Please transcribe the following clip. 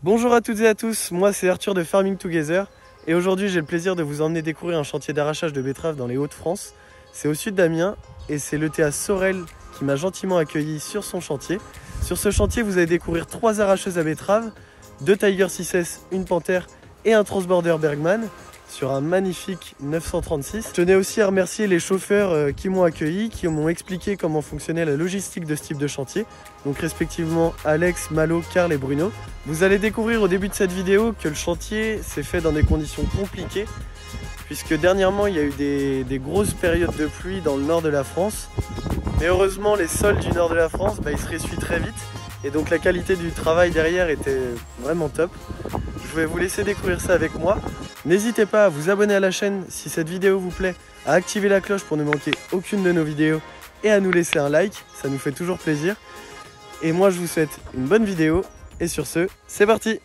Bonjour à toutes et à tous, moi c'est Arthur de Farming Together et aujourd'hui j'ai le plaisir de vous emmener découvrir un chantier d'arrachage de betteraves dans les Hauts-de-France. C'est au sud d'Amiens et c'est l'ETA Sorel qui m'a gentiment accueilli sur son chantier. Sur ce chantier vous allez découvrir 3 arracheuses à betteraves, 2 Tiger 6S, une Panther et un Transborder Bergman sur un magnifique 936. Je tenais aussi à remercier les chauffeurs qui m'ont accueilli, qui m'ont expliqué comment fonctionnait la logistique de ce type de chantier. Donc respectivement Alex, Malo, Karl et Bruno. Vous allez découvrir au début de cette vidéo que le chantier s'est fait dans des conditions compliquées, puisque dernièrement il y a eu des grosses périodes de pluie dans le nord de la France. Mais heureusement les sols du nord de la France ils se ressuient très vite et donc la qualité du travail derrière était vraiment top. Je vais vous laisser découvrir ça avec moi. N'hésitez pas à vous abonner à la chaîne si cette vidéo vous plaît, à activer la cloche pour ne manquer aucune de nos vidéos et à nous laisser un like, ça nous fait toujours plaisir. Et moi je vous souhaite une bonne vidéo et sur ce, c'est parti!